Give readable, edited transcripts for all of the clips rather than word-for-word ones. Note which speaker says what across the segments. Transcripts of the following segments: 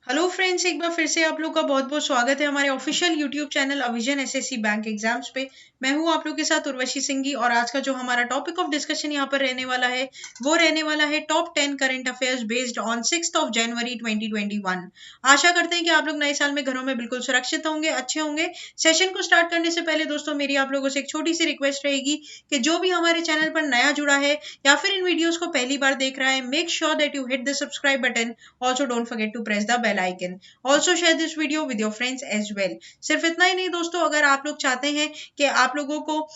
Speaker 1: Hello friends, एक बार फिर से आप लोग का बहुत बहुत स्वागत है हमारे ऑफिशियल यूट्यूब चैनल अविजन एसएससी बैंक एग्जाम्स पे। मैं हूं आप लोग के साथ उर्वशी सिंघी और आज का जो हमारा टॉपिक ऑफ डिस्कशन यहां पर रहने वाला है वो रहने वाला है top 10 current affairs based on 6 जनवरी 2021। आशा करते हैं कि आप लोग नए साल में घरों में बिल्कुल सुरक्षित होंगे, अच्छे होंगे। सेशन को स्टार्ट करने से पहले दोस्तों मेरी आप लोगों से एक छोटी सी रिक्वेस्ट रहेगी कि जो भी हमारे चैनल पर नया जुड़ा है या फिर इन वीडियोस को पहली बार देख रहा है, make sure that you hit the subscribe button. Also don't forget to press the bell icon. Also share this video with your friends as well. सिर्फ इतना ही नहीं दोस्तों, अगर आप लोग चाहते हैं कि आप लोगों को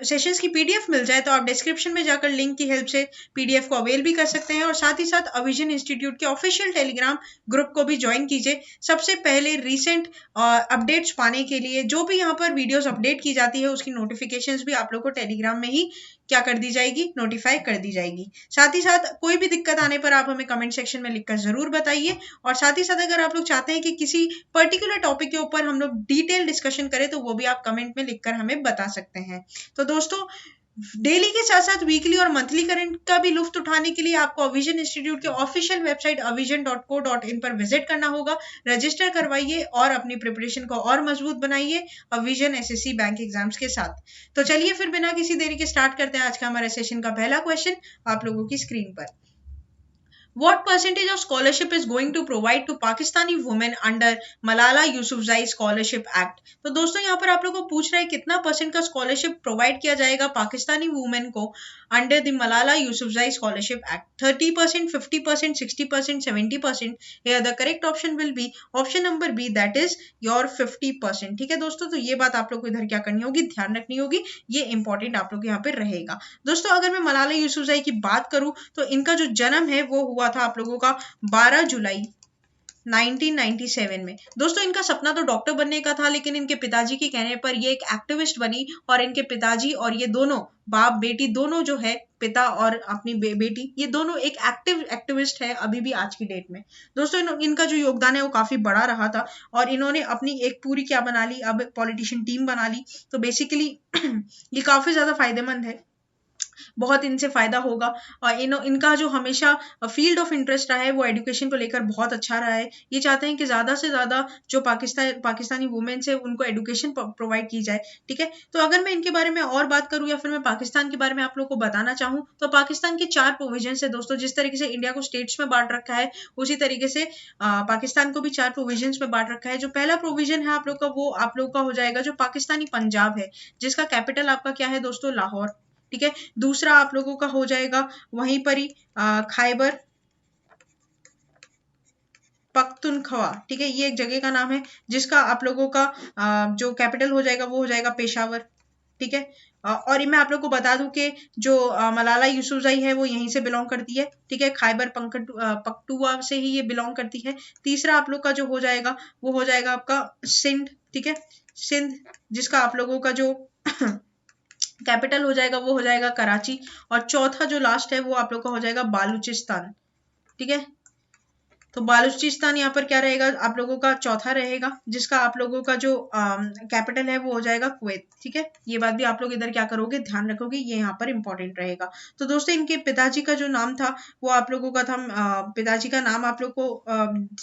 Speaker 1: सेशंस की पीडीएफ मिल जाए तो आप डिस्क्रिप्शन में जाकर लिंक की हेल्प से पीडीएफ को अवेल भी कर सकते हैं और साथ ही साथ अविजन इंस्टीट्यूट के ऑफिशियल टेलीग्राम ग्रुप को भी ज्वाइन कीजिए। सबसे पहले रीसेंट अपडेट्स पाने के लिए जो भी यहाँ पर वीडियोस अपडेट की जाती है उसकी नोटिफिकेशंस भी आप लोग को टेलीग्राम में ही क्या कर दी जाएगी, नोटिफाई कर दी जाएगी। साथ ही साथ कोई भी दिक्कत आने पर आप हमें कमेंट सेक्शन में लिखकर जरूर बताइए। और साथ ही साथ अगर आप लोग चाहते हैं कि किसी पर्टिकुलर टॉपिक के ऊपर हम लोग डिटेल डिस्कशन करें तो वो भी आप कमेंट में लिखकर हमें बता सकते हैं। तो दोस्तों, डेली के साथ साथ वीकली और मंथली करंट का भी लुफ्त उठाने के लिए आपको अविजन इंस्टीट्यूट के ऑफिशियल वेबसाइट avision.co.in पर विजिट करना होगा। रजिस्टर करवाइए और अपनी प्रिपरेशन को और मजबूत बनाइए अविजन एसएससी बैंक एग्जाम्स के साथ। तो चलिए फिर बिना किसी देरी के स्टार्ट करते हैं आज का हमारे सेशन का पहला क्वेश्चन आप लोगों की स्क्रीन पर। What percentage of scholarship is going to provide to Pakistani women under Malala Yousafzai Scholarship Act? तो दोस्तों यहाँ पर आप लोगों को पूछ रहा है कितना परसेंट का स्कॉलरशिप प्रोवाइड किया जाएगा पाकिस्तानी वुमेन को under the Malala Yousafzai scholarship act. 30%, 50%, 60%, 70%। Here the correct option will be option number B, that is your 50%। ठीक है दोस्तों, तो ये बात आप लोग को इधर क्या करनी होगी, ध्यान रखनी होगी, ये इंपॉर्टेंट आप लोग यहाँ पे रहेगा। दोस्तों अगर मैं मलाला यूसुफजई की बात करूं तो इनका जो जन्म है वो हुआ था आप लोगों का 12 जुलाई 1997 में। दोस्तों इनका सपना तो डॉक्टर बनने का था, लेकिन इनके पिताजी के कहने पर ये एक एक्टिविस्ट बनी और इनके पिताजी और ये दोनों बाप बेटी दोनों जो है, पिता और अपनी बेटी, ये दोनों एक एक्टिविस्ट है अभी भी आज की डेट में। दोस्तों इनका जो योगदान है वो काफी बड़ा रहा था और इन्होंने अपनी एक पूरी क्या बना ली, अब पॉलिटिशियन टीम बना ली। तो बेसिकली ये काफी ज्यादा फायदेमंद है, बहुत इनसे फायदा होगा। और इनका जो हमेशा फील्ड ऑफ इंटरेस्ट रहा है वो एजुकेशन को लेकर बहुत अच्छा रहा है। ये चाहते हैं कि ज्यादा से ज्यादा जो पाकिस्तानी वुमेन्स है उनको एजुकेशन प्रोवाइड की जाए। ठीक है, तो अगर मैं इनके बारे में और बात करूं या फिर मैं पाकिस्तान के बारे में आप लोग को बताना चाहूँ तो पाकिस्तान के 4 प्रोविजन है दोस्तों। जिस तरीके से इंडिया को स्टेट्स में बांट रखा है उसी तरीके से पाकिस्तान को भी 4 प्रोविजन में बांट रखा है। जो पहला प्रोविजन है आप लोग का वो आप लोग का हो जाएगा जो पाकिस्तानी पंजाब है, जिसका कैपिटल आपका क्या है दोस्तों, लाहौर। ठीक है, दूसरा आप लोगों का हो जाएगा वहीं पर ही खैबर पख्तूनख्वा। ठीक है, ये एक जगह का नाम है जिसका आप लोगों का जो कैपिटल हो जाएगा वो हो जाएगा पेशावर। ठीक है, और मैं आप लोग को बता दूं कि जो मलाला यूसुफजई है वो यहीं से बिलोंग करती है। ठीक है, खैबर पख्तूनख्वा से ही ये बिलोंग करती है। तीसरा आप लोग का जो हो जाएगा वो हो जाएगा आपका सिंध। ठीक है, सिंध, जिसका आप लोगों का जो कैपिटल हो जाएगा वो हो जाएगा कराची। और चौथा जो लास्ट है वो आप लोग का हो जाएगा बालूचिस्तान। ठीक है, तो बालूचिस्तान यहाँ पर क्या रहेगा आप लोगों का चौथा रहेगा, जिसका आप लोगों का जो कैपिटल है वो हो जाएगा कुवैत। ठीक है, ये बात भी आप लोग इधर क्या करोगे, ध्यान रखोगे, ये यहाँ पर इंपॉर्टेंट रहेगा। तो दोस्तों इनके पिताजी का जो नाम था वो आप लोगों का था, पिताजी का नाम आप लोग को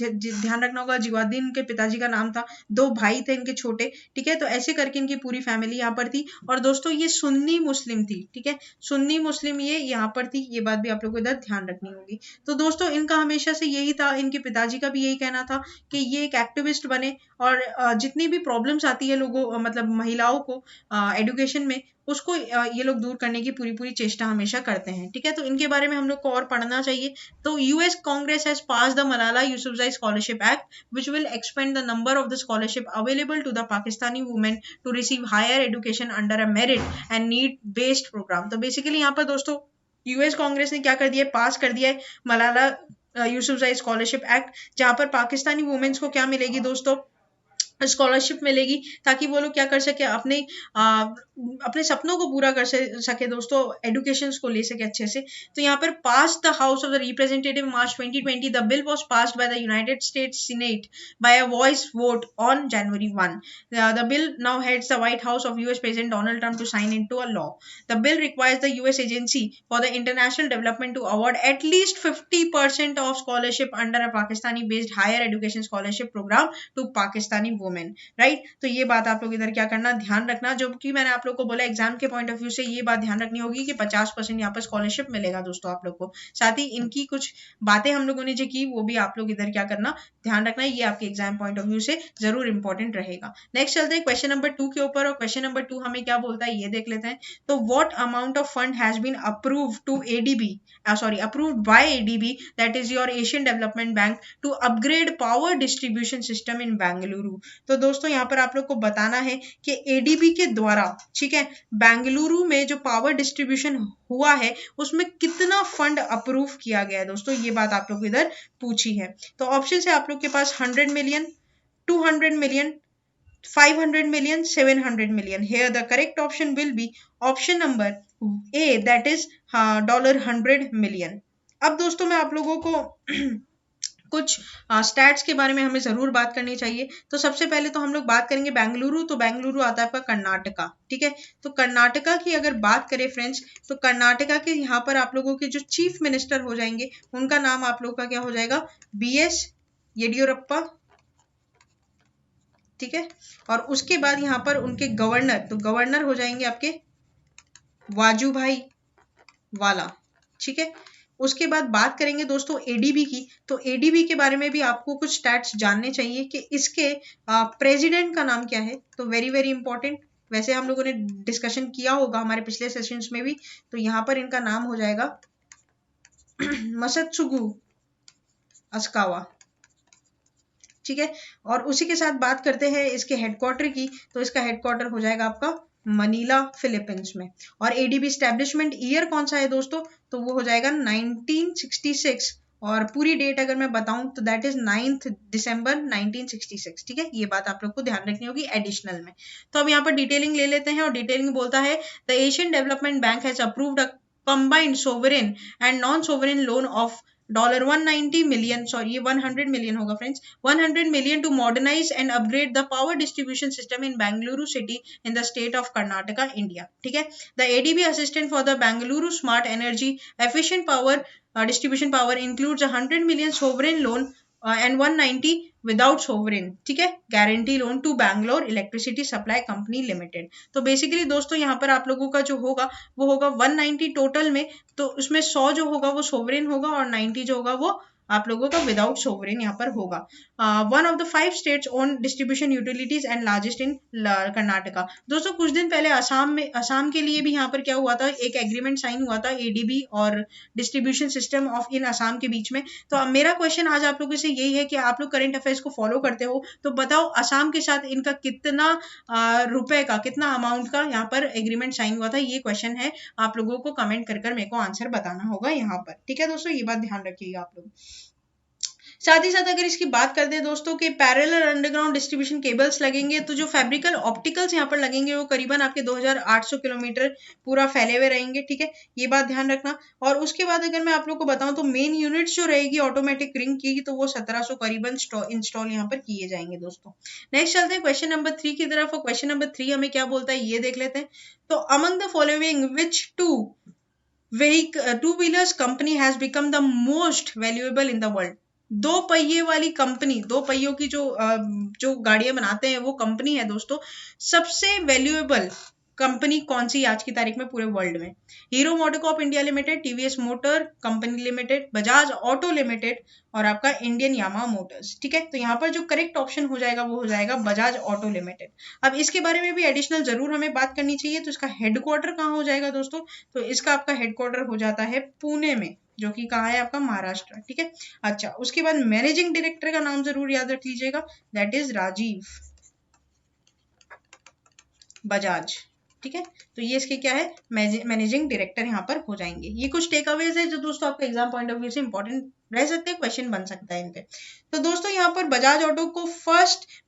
Speaker 1: ध्यान रखना होगा, जिवाउद्दीन इनके पिताजी का नाम था। 2 भाई थे इनके छोटे। ठीक है, तो ऐसे करके इनकी पूरी फैमिली यहाँ पर थी। और दोस्तों ये सुन्नी मुस्लिम थी। ठीक है, सुन्नी मुस्लिम ये यहाँ पर थी, ये बात भी आप लोग को इधर ध्यान रखनी होगी। तो दोस्तों इनका हमेशा से यही था, इनके पिताजी का भी यही कहना था कि ये एक एक्टिविस्ट बने और जितनी भी प्रॉब्लम्स आती है लोगों मतलब महिलाओं को एजुकेशन में, उसको ये लोग दूर करने की पूरी चेष्टा हमेशा करते हैं। ठीक है, तो इनके बारे में हम लोग को और पढ़ना चाहिए। तो US Congress has pass the Malala Yousafzai scholarship act which will expand the number of the scholarship available to the Pakistani women to receive higher education under a merit and need based program. तो बेसिकली यहाँ पर दोस्तों US Congress ने क्या कर दिया है, पास कर दिया है मलाला यूसुफजई स्कॉलरशिप एक्ट, जहां पर पाकिस्तानी वुमेन्स को क्या मिलेगी दोस्तों, स्कॉलरशिप मिलेगी ताकि वो लोग क्या कर सके, अपने सपनों को पूरा कर सके दोस्तों, एजुकेशन को ले सके अच्छे से। तो यहाँ पर pass the house of the representative March 2020 the bill was passed by the United States Senate by a voice vote on January 1। The bill now heads the White House of US president Donald Trump to sign into a law. The bill requires the US agency for the international development to award at least 50% of scholarship under a Pakistani based higher education scholarship programme to Pakistani women, right. तो ये बात आप लोग इधर क्या करना, ध्यान रखना, जो कि मैंने आप लोग को बोला एग्जाम के पॉइंट ऑफ व्यू से ये बात ध्यान रखनी होगी कि 50% यहाँ पर स्कॉलरशिप मिलेगा दोस्तों आप लोग को। साथ ही इनकी कुछ बातें हम लोगों ने जो की वो भी आप लोग इधर क्या करना, ध्यान रखना, ये आपके एग्जाम पॉइंट ऑफ व्यू से जरूर इंपॉर्टेंट रहेगा। नेक्स्ट चलते हैं क्वेश्चन नंबर 2 के ऊपर, और क्वेश्चन नंबर 2 हमें क्या बोलता है ये देख लेते हैं। तो what amount of fund has been approved to ADB, approved by ADB, that is your Asian development bank, to upgrade power distribution system in Bengaluru. तो दोस्तों यहाँ पर आप लोग को बताना है कि एडीबी के द्वारा, ठीक है, बेंगलुरु में जो पावर डिस्ट्रीब्यूशन हुआ है उसमें कितना फंड अप्रूव किया गया है दोस्तों, ये बात आप लोग इधर पूछी है। तो ऑप्शन है आप लोग के पास 100 million, 200 million, 500 million, 700 million. Here the correct option will be option number A, that is $100 million. अब दोस्तों मैं आप लोगों को कुछ स्टैट्स के बारे में हमें जरूर बात करनी चाहिए। तो सबसे पहले तो हम लोग बात करेंगे बेंगलुरु, तो बेंगलुरु आता है आपका कर्नाटका, ठीक है। तो कर्नाटका की अगर बात करें फ्रेंड्स, तो कर्नाटका के यहाँ पर आप लोगों के जो चीफ मिनिस्टर हो जाएंगे उनका नाम आप लोग का क्या हो जाएगा, BS येडियुरप्पा, ठीक है। और उसके बाद यहाँ पर उनके गवर्नर, तो गवर्नर हो जाएंगे आपके वाजूभाई वाला, ठीक है। उसके बाद बात करेंगे दोस्तों एडीबी की, तो एडीबी के बारे में भी आपको कुछ स्टैट्स जानने चाहिए कि इसके प्रेसिडेंट का नाम क्या है। तो वेरी वेरी इंपॉर्टेंट, वैसे हम लोगों ने डिस्कशन किया होगा हमारे पिछले सेशंस में भी। तो यहाँ पर इनका नाम हो जाएगा मसत्सुगु अस्कावा, ठीक है। और उसी के साथ बात करते हैं इसके हेडक्वार्टर की, तो इसका हेडक्वार्टर हो जाएगा आपका मनीला फिलीपींस में। और एडीबी स्टैब्लिशमेंट ईयर कौन सा है दोस्तों, तो वो हो जाएगा 1966, और पूरी डेट अगर मैं बताऊं तो दैट इज 9 दिसंबर 1966, ठीक है। ये बात आप लोग को ध्यान रखनी होगी एडिशनल में। तो अब यहाँ पर डिटेलिंग ले लेते हैं, और डिटेलिंग बोलता है the Asian development bank has approved a combined sovereign and non sovereign loan of $190 million, sorry ये 100 मिलियन होगा friends, 100 million to modernize and upgrade the power distribution system in Bengaluru city in the state of Karnataka, India, ठीक है। The ADB assistant for the Bengaluru smart energy efficient power distribution power includes a 100 million sovereign loan and 190 without sovereign, ठीक है, guarantee loan to Bangalore electricity supply company limited. तो basically दोस्तों यहाँ पर आप लोगों का जो होगा वो होगा 190 टोटल में, तो उसमें 100 जो होगा वो सोवरेन होगा और 90 जो होगा वो आप लोगों का विदाउट सोवरेन यहाँ पर होगा। One of the 5 states own distribution utilities and largest in Karnataka. दोस्तों कुछ दिन पहले असम के लिए भी यहाँ पर क्या हुआ था, एक एग्रीमेंट साइन हुआ था एडीबी और डिस्ट्रीब्यूशन सिस्टम ऑफ इन असम के बीच में। तो मेरा क्वेश्चन आज आप लोगों से यही है कि आप लोग करंट अफेयर्स को फॉलो करते हो, तो बताओ असम के साथ इनका कितना रुपए का, कितना अमाउंट का यहाँ पर एग्रीमेंट साइन हुआ था, ये क्वेश्चन है, आप लोगों को कमेंट कर मेरे को आंसर बताना होगा यहाँ पर, ठीक है दोस्तों, ये बात ध्यान रखिएगा आप लोग। साथ ही साथ अगर इसकी बात करते हैं दोस्तों कि पैरेलल अंडरग्राउंड डिस्ट्रीब्यूशन केबल्स लगेंगे, तो जो फैब्रिकल ऑप्टिकल्स यहाँ पर लगेंगे वो करीबन आपके 2800 किलोमीटर पूरा फैले हुए रहेंगे, ठीक है, ये बात ध्यान रखना। और उसके बाद अगर मैं आप लोग को बताऊं तो मेन यूनिट्स जो रहेगी ऑटोमेटिक रिंग की, तो वो 1700 करीबन इंस्टॉल यहाँ पर किए जाएंगे दोस्तों। नेक्स्ट चलते हैं क्वेश्चन नंबर 3 की तरफ, और क्वेश्चन नंबर 3 हमें क्या बोलता है ये देख लेते हैं। तो among the following which two wheelers company has become the most valuable in the world. दो पहिए वाली कंपनी, दो पहियों की जो गाड़ियां बनाते हैं वो कंपनी है दोस्तों, सबसे वैल्यूएबल कंपनी कौन सी आज की तारीख में पूरे वर्ल्ड में? Hero MotoCorp India limited, TVS motor company limited, Bajaj auto limited और आपका इंडियन यामा मोटर्स, ठीक है। तो यहाँ पर जो करेक्ट ऑप्शन हो जाएगा वो हो जाएगा बजाज ऑटो लिमिटेड। अब इसके बारे में भी एडिशनल जरूर हमें बात करनी चाहिए। तो इसका हेडक्वार्टर कहाँ हो जाएगा दोस्तों, तो इसका आपका हेडक्वार्टर हो जाता है पुणे में, जो कि कहाँ है आपका महाराष्ट्र, ठीक है। अच्छा, उसके बाद मैनेजिंग डायरेक्टर का नाम जरूर याद रख लीजिएगा, दैट इज राजीव बजाज, ठीक है, तो ये इसके क्या है, मैनेजिंग डायरेक्टर यहाँ पर हो जाएंगे। ये कुछ टेक अवेज है जो दोस्तों आपके एग्जाम पॉइंट ऑफ व्यू से इंपॉर्टेंट रह सकते हैं, क्वेश्चन बन सकता है इन पे। तो दोस्तों यहाँ पर बजाज ऑटो को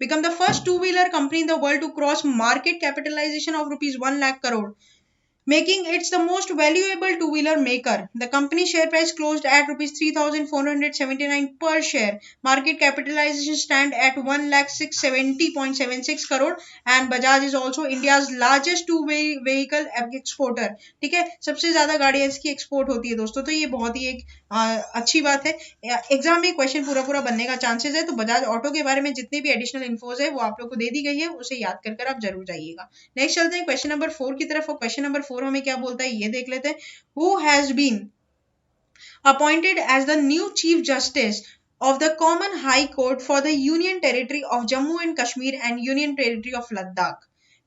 Speaker 1: become the first two wheeler company in the world to cross market capitalization of ₹1 lakh crore, making it the most valuable two-wheeler maker. The company share price closed at ₹3,479 per share. Market capitalization stand at 1,670.76 crore. And Bajaj is also India's largest two-vehicle exporter. ठीक है, सबसे ज्यादा गाड़ियां इसकी export होती है दोस्तों, तो ये बहुत ही एक अच्छी बात है। एग्जाम में क्वेश्चन पूरा पूरा बनने का चांसेस है, तो बजाज ऑटो के बारे में जितनी भी एडिशनल इन्फोज है वो आप लोग को दे दी गई है, उसे याद कर आप जरूर जाइएगा। नेक्स्ट चलते हैं क्वेश्चन नंबर 4 की तरफ, और क्वेश्चन नंबर 4 हमें क्या बोलता है ये देख लेते हैं। Who has been appointed as the new chief justice of the Common High Court for the Union Territory of Jammu and Kashmir and Union Territory of Ladakh?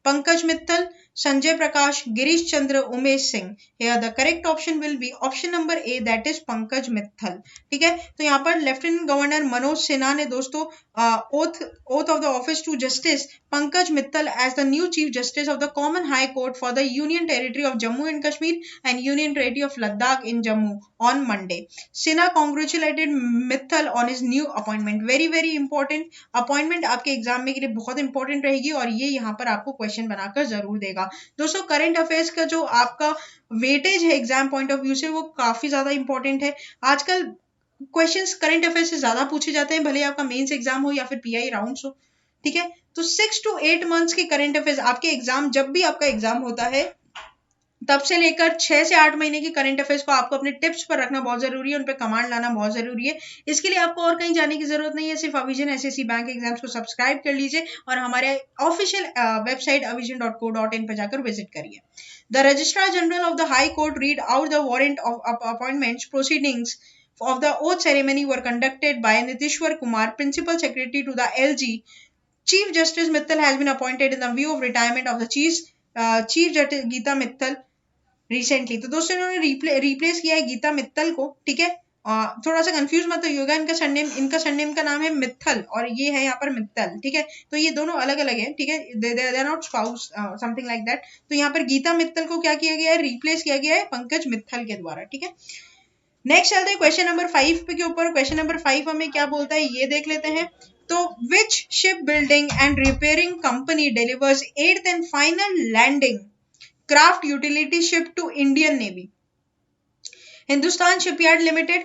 Speaker 1: Pankaj Mittal, Sanjay Prakash, Girish Chandra, Umesh Singh. Here the correct option will be option number A, that is Pankaj Mittal. ठीक है, तो यहाँ पर lieutenant governor Manoj Sinha ने दोस्तों oath of the office to Justice Pankaj Mittal as the new Chief Justice of the Common High Court for the Union Territory of Jammu and Kashmir and Union Territory of Ladakh in Jammu on Monday. Sinha congratulated Mittal on his new appointment. Very very important appointment आपके exam में के लिए बहुत important रहेगी, और ये यहाँ पर आपको क्वेश्चन बनाकर जरूर देगा। दोस्तों करंट अफेयर्स का जो आपका वेटेज है एग्जाम पॉइंट ऑफ व्यू से वो काफी ज्यादा इंपॉर्टेंट है। आजकल क्वेश्चंस करंट अफेयर्स से ज्यादा पूछे जाते हैं, भले आपका मेंस एग्जाम हो या फिर पीआई राउंड्स हो। ठीक है, तो 6 to 8 मंथ्स के करंट अफेयर्स आपके एग्जाम, जब भी आपका एग्जाम होता है तब से लेकर 6 से 8 महीने की करंट अफेयर्स को आपको अपने टिप्स पर रखना बहुत जरूरी है, उन पर कमांड लाना बहुत जरूरी है। इसके लिए आपको और कहीं जाने की जरूरत नहीं है, सिर्फ अविजन एसएससी बैंक एग्जाम्स को सब्सक्राइब कर लीजिए और हमारे ऑफिशियल वेबसाइट avijan.co.in पर जाकर विजिट करिए। The registrar general of the high court read out the warrant of appointment proceedings of the oath ceremony were conducted by Nitishwar Kumar, Principal Secretary to the LG. Chief Justice Mittal has been appointed in the view of retirement of the Chief Justice Geeta Mittal recently. तो दोस्तों इन्होंने replace किया है गीता मित्तल को। ठीक है, थोड़ा सा कंफ्यूज मत होइएगा, इनका सरनेम का नाम है मित्तल और ये है यहाँ पर मित्तल। ठीक है, तो ये दोनों अलग अलग है। ठीक है, they are not spouse something like that. तो यहाँ पर गीता मित्तल को क्या किया गया है, रिप्लेस किया गया है पंकज मित्तल के द्वारा। ठीक है, नेक्स्ट चलते हैं क्वेश्चन नंबर 5 पे के ऊपर। क्वेश्चन नंबर 5 हमें क्या बोलता है ये देख लेते हैं। तो which ship building and repairing company delivers 8th and final landing craft utility ship to Indian Navy? Hindustan Shipyard Limited,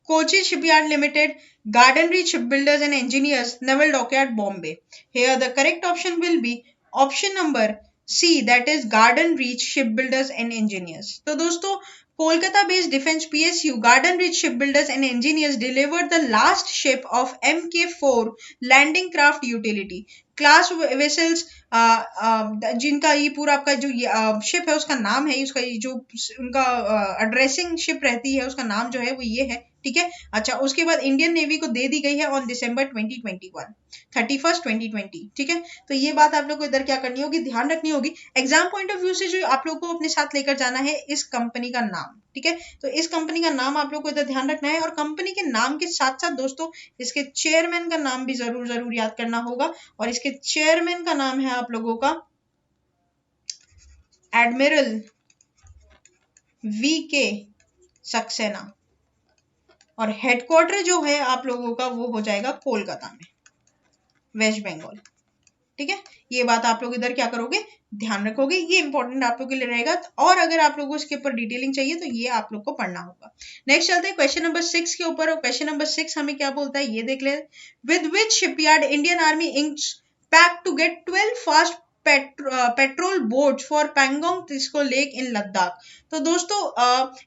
Speaker 1: Kochi Shipyard Limited, Garden Reach Shipbuilders and Engineers, Naval Dockyard, Bombay. Here the correct option will be option number C, that is Garden Reach Shipbuilders and Engineers. तो दोस्तों Kolkata based defense PSU Garden Reach Shipbuilders and Engineers delivered the last ship of MK4 landing craft utility class vessels जिनका ये पूरा आपका जो ship है उसका नाम है, उसका ये जो उनका एड्रेसिंग शिप रहती है उसका नाम जो है वो ये है। ठीक है, अच्छा उसके बाद इंडियन नेवी को दे दी गई है ऑन दिसंबर 2021 31 2020। ठीक है, तो ये बात आप लोग को इधर क्या करनी होगी, ध्यान रखनी होगी। एग्जाम पॉइंट ऑफ व्यू से जो आप लोग को अपने साथ लेकर जाना है इस कंपनी का नाम। ठीक है, तो इस कंपनी का नाम आप लोग को इधर ध्यान रखना है, और कंपनी के नाम के साथ साथ दोस्तों इसके चेयरमैन का नाम भी जरूर याद करना होगा, और इसके चेयरमैन का नाम है आप लोगों का एडमिरल VK सक्सेना, और हेडक्वार्टर जो है आप लोगों का वो हो जाएगा कोलकाता में, वेस्ट बंगाल। ठीक है, ये बात आप लोग इधर क्या करोगे, ध्यान रखोगे, ये इंपॉर्टेंट आप लोग के लिए रहेगा। और अगर आप लोगों को इसके ऊपर डिटेलिंग चाहिए तो ये आप लोग को पढ़ना होगा। नेक्स्ट चलते हैं क्वेश्चन नंबर 6 के ऊपर, और क्वेश्चन नंबर 6 हमें क्या बोलता है ये देख ले। With which shipyard Indian army inks pact to get 12 fast patrol boat for Pangong त्रिस्को लेक इन लद्दाख? तो दोस्तों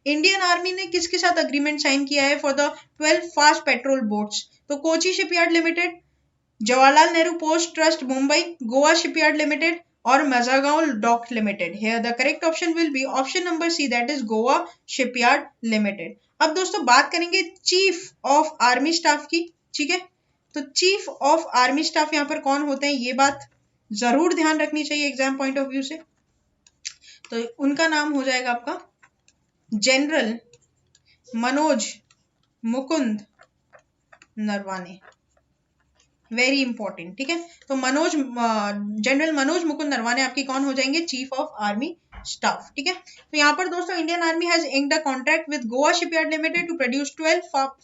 Speaker 1: इंडियन आर्मी ने किसके साथ अग्रीमेंट साइन किया है for the 12 fast patrol boats? तो Kochi shipyard limited, Jawaharlal Nehru port trust Mumbai, Goa shipyard limited और Mazagaon dock limited. Here the correct option will be option number C, that is Goa shipyard limited. अब दोस्तों बात करेंगे चीफ ऑफ आर्मी स्टाफ की। ठीक है, तो चीफ ऑफ आर्मी स्टाफ यहाँ पर कौन होते हैं ये बात जरूर ध्यान रखनी चाहिए एग्जाम पॉइंट ऑफ व्यू से। तो उनका नाम हो जाएगा आपका general Manoj Mukund Naravane. Very important, ठीक है। तो मनोज जनरल मनोज मुकुंद नरवाने आपके कौन हो जाएंगे, चीफ ऑफ आर्मी स्टाफ, ठीक है। तो यहाँ पर दोस्तों Indian army has inked a contract with Goa shipyard limited to produce 12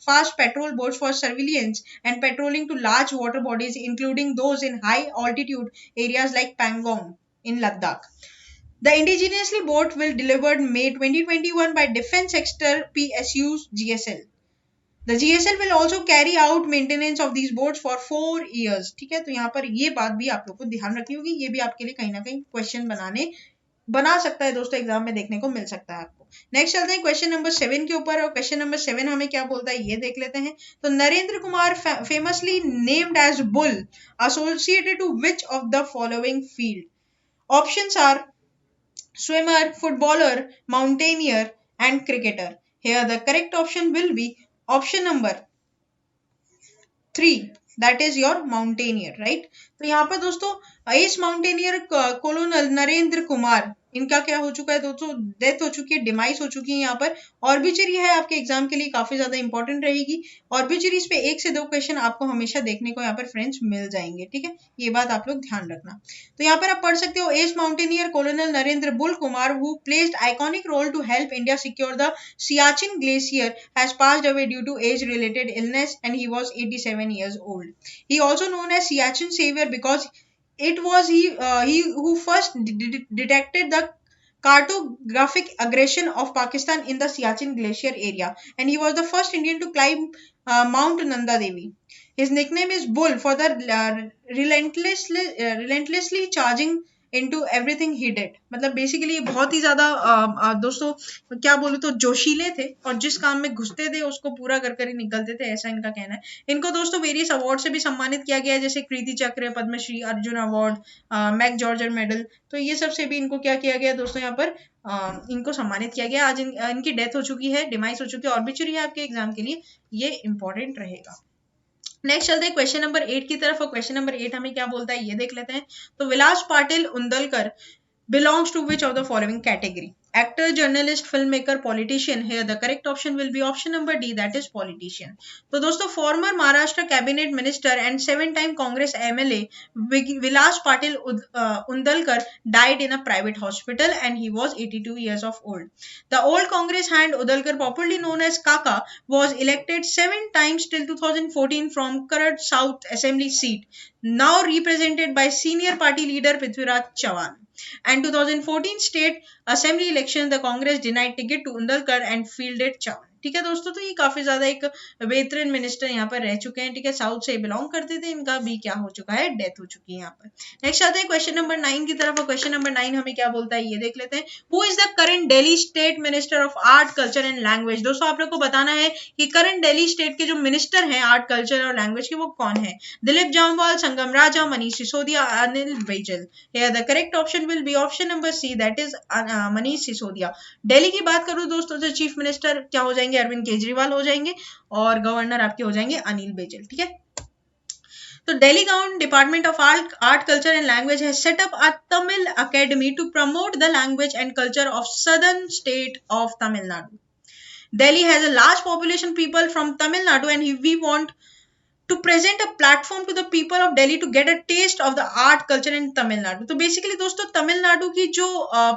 Speaker 1: fast patrol boats for surveillance and patrolling to large water bodies including those in high altitude areas like Pangong in Ladakh. The indigenously boat will delivered May 2021 by Defence Sector PSU's GSL. The GSL will also carry out maintenance of these boats for 4 years. ठीक है, तो यहाँ पर ये बात भी आप लोग को ध्यान रखनी होगी, ये भी आपके लिए कहीं ना कहीं क्वेश्चन बना सकता है दोस्तों, एग्जाम में देखने को मिल सकता है आपको। नेक्स्ट चलते हैं क्वेश्चन नंबर 7 के ऊपर, और क्वेश्चन नंबर 7 हमें क्या बोलता है ये देख लेते हैं। तो Narendra Kumar famously named as Bull associated to which of the following field? Options are swimmer, footballer, mountaineer, and cricketer. Here the correct option will be option number 3, that is your mountaineer, right? तो यहाँ पर दोस्तों S mountaineer colonel Narendra Kumar, इनका क्या हो चुका है दोस्तों, डेथ हो चुकी है, डिमाइस हो चुकी है। यहाँ पर ऑर्बिचरी है आपके एग्जाम के लिए काफी ज्यादा इंपॉर्टेंट रहेगी। ऑर्बिचरीज पे 1 से 2 क्वेश्चन आपको हमेशा देखने को यहाँ पर फ्रेंड्स मिल जाएंगे, ठीक है, ये बात आप लोग ध्यान रखना। तो यहाँ पर आप पढ़ सकते हो as mountaineer colonel Narendra Bull Kumar who placed iconic role to help India secure the Siachen glacier has passed away due to age related illness and he was 87 years old. He also known as Siachen Savior because it was he who first detected the cartographic aggression of Pakistan in the Siachen glacier area, and he was the first Indian to climb Mount Nanda Devi. His nickname is Bull for the relentlessly charging into everything he did. मतलब basically ये बहुत ही ज्यादा दोस्तों क्या बोलूं तो जोशीले थे, और जिस काम में घुसते थे उसको पूरा कर कर ही निकलते थे, ऐसा इनका कहना है। इनको दोस्तों वेरियस अवार्ड से भी सम्मानित किया गया है, जैसे Kirti Chakra, Padmashri, Arjun award, MacGregor medal, तो ये सब से भी इनको क्या किया गया दोस्तों, यहाँ पर इनको सम्मानित किया गया। आज इनकी डेथ हो चुकी है, डिमाइस हो चुकी है, ऑर्बिचरी है आपके एग्जाम के लिए, ये इंपॉर्टेंट रहेगा। नेक्स्ट चलते हैं क्वेश्चन नंबर 8 की तरफ, और क्वेश्चन नंबर 8 हमें क्या बोलता है ये देख लेते हैं। तो विलास Patil उंदलकर belongs to which of the following category? Actor, journalist, filmmaker, politician. Here the correct option will be option number D, that is politician. तो दोस्तों former Maharashtra cabinet minister and 7-time Congress MLA Vilas Patil Undalkar died in a private hospital and he was 82 years of old. The old Congress hand Udalkar, popularly known as Kaka, was elected 7 times till 2014 from Karad South Assembly seat, now represented by senior party leader Prithviraj Chavan. And 2014 state assembly election, the Congress denied ticket to Undalkar and fielded Chavan. ठीक है दोस्तों, तो ये काफी ज्यादा एक veteran minister यहाँ पर रह चुके हैं, ठीक है, साउथ से बिलोंग करते थे, इनका भी क्या हो चुका है, डेथ हो चुकी है यहाँ पर। नेक्स्ट आते हैं क्वेश्चन नंबर 9 की तरफ, और क्वेश्चन नंबर 9 हमें क्या बोलता है ये देख लेते हैं। Who is the current Delhi state minister of art, culture and language? दोस्तों आप लोग को बताना है कि करंट दिल्ली स्टेट के जो मिनिस्टर हैं आर्ट, कल्चर और लैंग्वेज के, वो कौन है? दिलीप जामवाल, संगम राजा, Manish Sisodia, Anil Baijal. Here the correct option will be option number C, that is Manish Sisodia. Delhi की बात करूं दोस्तों तो चीफ मिनिस्टर क्या हो जाएंगे, अरविंद केजरीवाल हो जाएंगे, और गवर्नर आपके हो जाएंगे अनिल बैजल, ठीक है। तो Delhi government department of art culture and language has set up a Tamil academy to promote the language and culture of southern state of Tamil Nadu. Delhi has a large population people from Tamil Nadu and we want to present a platform to the people of Delhi to get a taste of the art culture in Tamil Nadu. तो basically दोस्तों तमिलनाडु की जो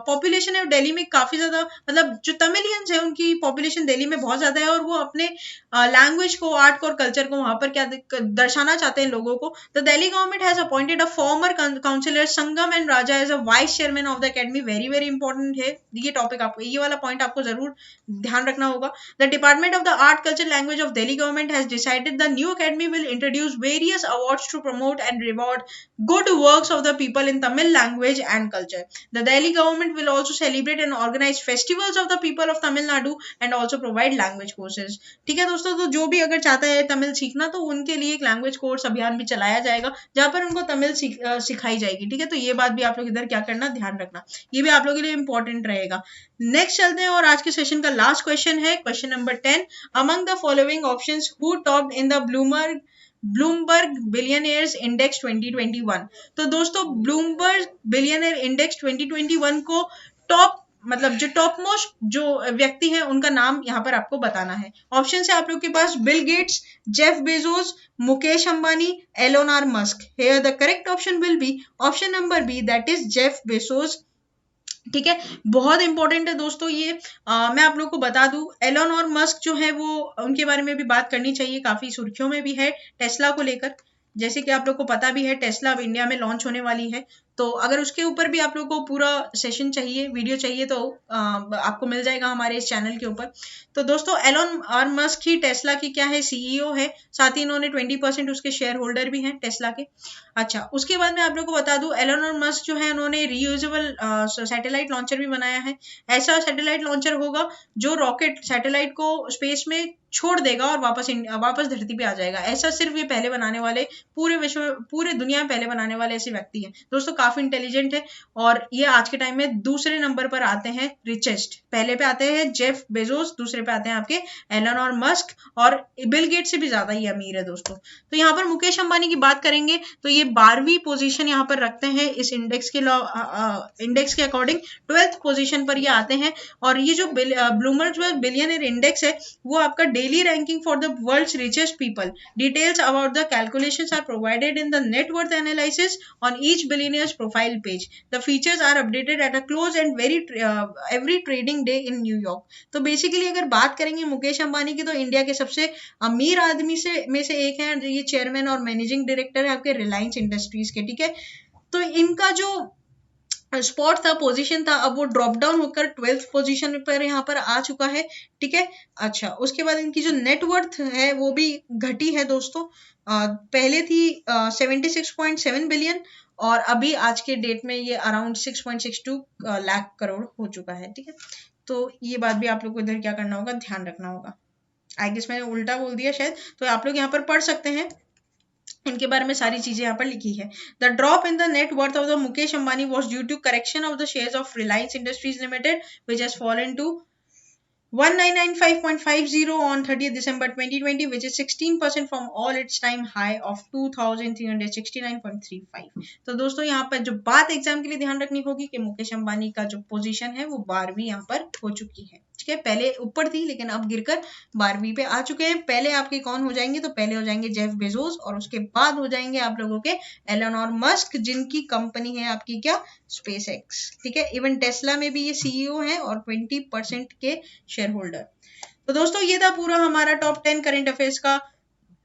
Speaker 1: population है वो दिल्ली में काफी ज्यादा, मतलब जो तमिलियंस है उनकी पॉपुलेशन दिल्ली में बहुत ज्यादा है, और वो अपने लैंग्वेज को, आर्ट को और कल्चर को वहां पर क्या दर्शाना चाहते हैं लोगों को। तो Delhi government has appointed a former councillor Sangam and Raja as a vice chairman of the academy. Very very important है ये टॉपिक, आपको ये वाला पॉइंट आपको जरूर ध्यान रखना होगा। The department of the art culture language of Delhi government has decided the new academy will introduce various awards to promote and reward good works of the people in Tamil language and culture. The Delhi government will also celebrate and organize festivals of the people of Tamil Nadu and also provide language courses. ठीक है दोस्तों, तो जो भी अगर चाहता है तमिल सीखना तो उनके लिए एक लैंग्वेज कोर्स अभियान भी चलाया जाएगा जहां पर उनको तमिल सिखाई जाएगी, ठीक है। तो ये बात भी आप लोग इधर क्या करना, ध्यान रखना, ये भी आप लोगों के लिए इंपॉर्टेंट रहेगा। नेक्स्ट चलते हैं, और आज के सेशन का लास्ट क्वेश्चन है question number 10। Among the following options who topped in the Bloomberg billionaires index 2021? तो दोस्तों ब्लूमबर्ग बिलियनियर इंडेक्स 2021 को टॉप मतलब जो टॉप मोस्ट जो व्यक्ति है उनका नाम यहाँ पर आपको बताना है। ऑप्शन है आप लोग के पास Bill Gates, Jeff Bezos, Mukesh Ambani, Elon Musk. Here the correct option will be option number B, that is Jeff Bezos. ठीक है, बहुत इंपॉर्टेंट है दोस्तों ये। मैं आप लोग को बता दूं, एलोन और मस्क जो है वो उनके बारे में भी बात करनी चाहिए, काफी सुर्खियों में भी है टेस्ला को लेकर। जैसे कि आप लोग को पता भी है टेस्ला अब इंडिया में लॉन्च होने वाली है, तो अगर उसके ऊपर भी आप लोग को पूरा सेशन चाहिए, वीडियो चाहिए, तो आपको मिल जाएगा हमारे इस चैनल के ऊपर। तो दोस्तों एलोन और मस्क ही टेस्ला की क्या है, सीईओ है, साथ ही इन्होंने 20% उसके शेयर होल्डर भी हैं टेस्ला के। अच्छा, उसके बाद मैं आप लोग को बता दूं, एलोन और मस्क जो है उन्होंने रीयूजेबल सैटेलाइट लॉन्चर भी बनाया है। ऐसा सैटेलाइट लॉन्चर होगा जो रॉकेट सैटेलाइट को स्पेस में छोड़ देगा और वापस धरती पे आ जाएगा। ऐसा सिर्फ ये पहले बनाने वाले, पूरे दुनिया में पहले बनाने वाले ऐसे व्यक्ति हैं दोस्तों। काफी इंटेलिजेंट है और ये आज के टाइम में दूसरे नंबर पर आते हैं रिचेस्ट। पहले पे आते हैं जेफ बेजोस, दूसरे पे आते हैं आपके एलन और मस्क, और बिल गेट से भी ज्यादा ही अमीर है दोस्तों। तो यहाँ पर मुकेश अंबानी की बात करेंगे तो ये 12वीं पोजीशन यहाँ पर रखते हैं इस इंडेक्स के अकॉर्डिंग। 12th पोजीशन पर ये आते हैं। और ये जो ब्लूमबर्ग बिलियनर इंडेक्स है वो आपका daily ranking for the world's richest people. Details about the calculations are provided in the net worth analysis on each billionaires profile page. The features are updated at a close end every trading day in New York. तो basically अगर बात करेंगे मुकेश अंबानी की, तो India के सबसे अमीर आदमी में से एक है। ये चेयरमैन और मैनेजिंग डायरेक्टर है आपके रिलायंस इंडस्ट्रीज के। ठीक है, तो इनका जो स्पॉट था, पोजीशन था, अब वो ड्रॉप डाउन होकर 12th पोजीशन पर यहाँ पर आ चुका है। ठीक है, अच्छा, उसके बाद इनकी जो नेटवर्थ है वो भी घटी है दोस्तों। पहले थी 76.7 बिलियन और अभी आज के डेट में ये अराउंड 6.62 लाख करोड़ हो चुका है। ठीक है, तो ये बात भी आप लोग को इधर क्या करना होगा, ध्यान रखना होगा। आई गेस मैंने उल्टा बोल दिया शायद, तो आप लोग यहाँ पर पढ़ सकते हैं, इनके बारे में सारी चीजें यहाँ पर लिखी है। The drop in the net worth of the Mukesh Ambani was due to correction of the shares of Reliance industries limited which has fallen to 1995.50 on 30th December 2020, which is 16% from all its time high of 2369.35। तो दोस्तों यहाँ पर जो बात exam के लिए ध्यान रखनी होगी कि मुकेश अंबानी का जो पोजीशन है वो 12वीं यहाँ पर हो चुकी है। ठीक है, पहले ऊपर थी लेकिन अब गिरकर 12वीं पे आ चुके हैं। पहले आपके कौन हो जाएंगे, तो पहले हो जाएंगे जेफ बेजोस और उसके बाद हो जाएंगे आप लोगों के एलन और मस्क, जिनकी कंपनी है आपकी क्या, स्पेस एक्स। ठीक है, इवन टेस्ला में भी ये सीईओ है और 20% के शेयर होल्डर। तो दोस्तों ये था पूरा हमारा टॉप 10 करंट अफेयर्स का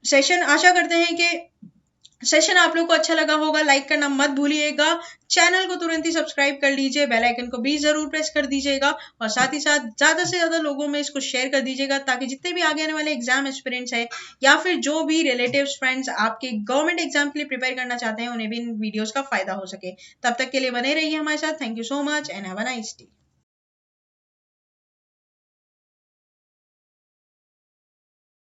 Speaker 1: सेशन। आशा करते हैं कि सेशन आप लोग को अच्छा लगा होगा। लाइक करना मत भूलिएगा, चैनल को तुरंत ही सब्सक्राइब कर लीजिए, बेल आइकन को भी जरूर प्रेस कर दीजिएगा और साथ ही साथ ज्यादा से ज्यादा लोगों में इसको शेयर कर दीजिएगा, ताकि जितने भी आगे आने वाले एग्जाम एस्पिरेंट्स है या फिर जो भी रिलेटिव्स फ्रेंड्स आपके गवर्नमेंट एग्जाम के लिए प्रिपेयर करना चाहते हैं, उन्हें भी इन वीडियोस का फायदा हो सके। तब तक के लिए बने रहिए हमारे साथ। Thank you so much and have a nice day.